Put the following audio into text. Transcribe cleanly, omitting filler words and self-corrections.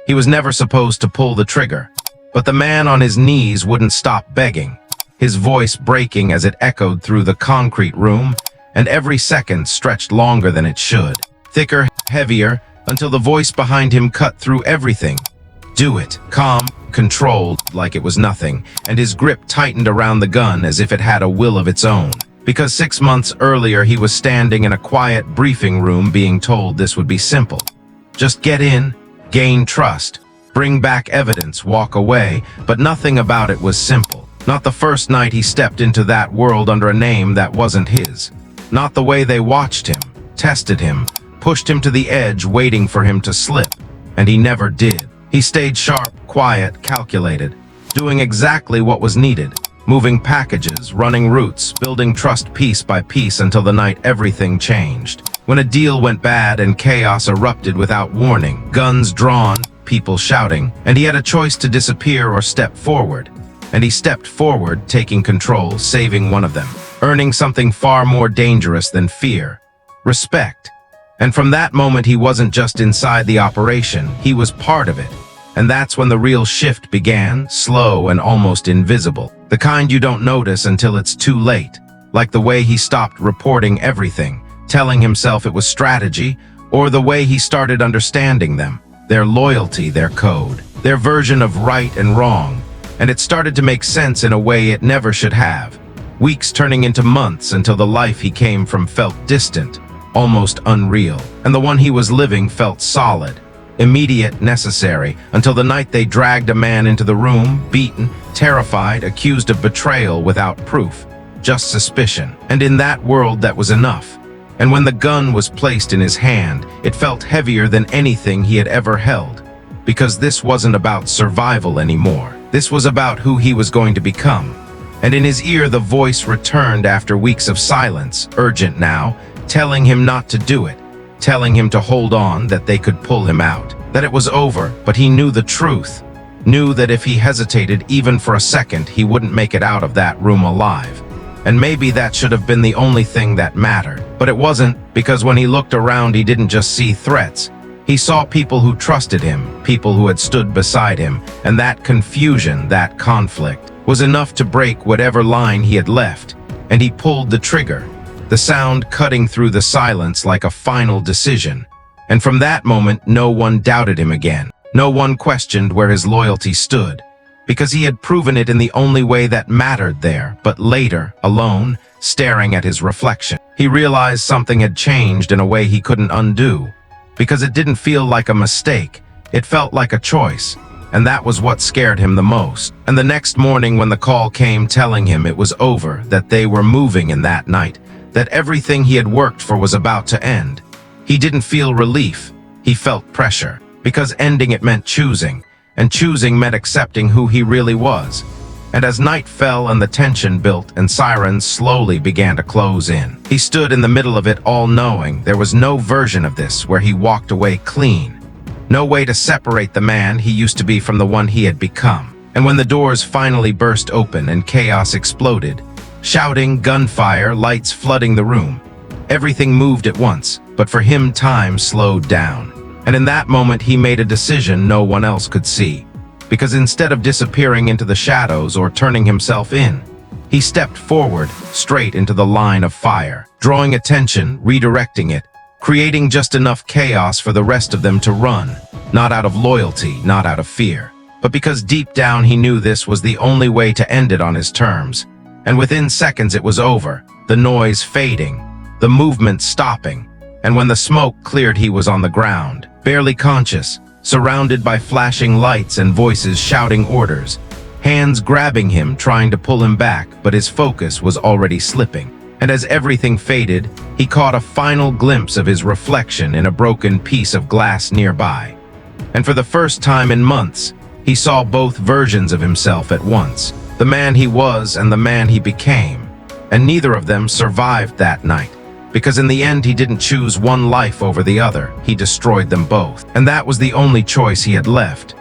He was never supposed to pull the trigger. But the man on his knees wouldn't stop begging, his voice breaking as it echoed through the concrete room, and every second stretched longer than it should. Thicker, heavier, until the voice behind him cut through everything. Do it. Calm, controlled, like it was nothing, and his grip tightened around the gun as if it had a will of its own. Because 6 months earlier he was standing in a quiet briefing room being told this would be simple. Just get in, gain trust, bring back evidence, walk away, but nothing about it was simple. Not the first night he stepped into that world under a name that wasn't his. Not the way they watched him, tested him, pushed him to the edge, waiting for him to slip. And he never did. He stayed sharp, quiet, calculated, doing exactly what was needed, moving packages, running routes, building trust piece by piece until the night everything changed. When a deal went bad and chaos erupted without warning, guns drawn, people shouting, and he had a choice to disappear or step forward. And he stepped forward, taking control, saving one of them, earning something far more dangerous than fear: respect. And from that moment he wasn't just inside the operation, he was part of it. And that's when the real shift began, slow and almost invisible. The kind you don't notice until it's too late. Like the way he stopped reporting everything, telling himself it was strategy, or the way he started understanding them, their loyalty, their code, their version of right and wrong. And it started to make sense in a way it never should have. Weeks turning into months until the life he came from felt distant, almost unreal, and the one he was living felt solid, immediate, necessary, until the night they dragged a man into the room, beaten, terrified, accused of betrayal without proof, just suspicion. And in that world that was enough. And when the gun was placed in his hand, it felt heavier than anything he had ever held. Because this wasn't about survival anymore. This was about who he was going to become. And in his ear the voice returned after weeks of silence, urgent now, telling him not to do it, telling him to hold on, that they could pull him out, that it was over. But he knew the truth, knew that if he hesitated even for a second, he wouldn't make it out of that room alive. And maybe that should have been the only thing that mattered. But it wasn't, because when he looked around he didn't just see threats. He saw people who trusted him, people who had stood beside him, and that confusion, that conflict, was enough to break whatever line he had left. And he pulled the trigger, the sound cutting through the silence like a final decision. And from that moment, no one doubted him again. No one questioned where his loyalty stood, because he had proven it in the only way that mattered there. But later, alone, staring at his reflection, he realized something had changed in a way he couldn't undo. Because it didn't feel like a mistake, it felt like a choice. And that was what scared him the most. And the next morning when the call came telling him it was over, that they were moving in that night, that everything he had worked for was about to end, he didn't feel relief, he felt pressure. Because ending it meant choosing, and choosing meant accepting who he really was. And as night fell and the tension built and sirens slowly began to close in, he stood in the middle of it all, knowing there was no version of this where he walked away clean. No way to separate the man he used to be from the one he had become. And when the doors finally burst open and chaos exploded, shouting, gunfire, lights flooding the room, everything moved at once. But for him, time slowed down. And in that moment he made a decision no one else could see. Because instead of disappearing into the shadows or turning himself in, he stepped forward, straight into the line of fire, drawing attention, redirecting it, creating just enough chaos for the rest of them to run, not out of loyalty, not out of fear, but because deep down he knew this was the only way to end it on his terms. And within seconds it was over, the noise fading, the movement stopping, and when the smoke cleared he was on the ground, barely conscious, surrounded by flashing lights and voices shouting orders, hands grabbing him, trying to pull him back, but his focus was already slipping. And as everything faded, he caught a final glimpse of his reflection in a broken piece of glass nearby. And for the first time in months, he saw both versions of himself at once, the man he was and the man he became. And neither of them survived that night. Because in the end he didn't choose one life over the other, he destroyed them both. And that was the only choice he had left.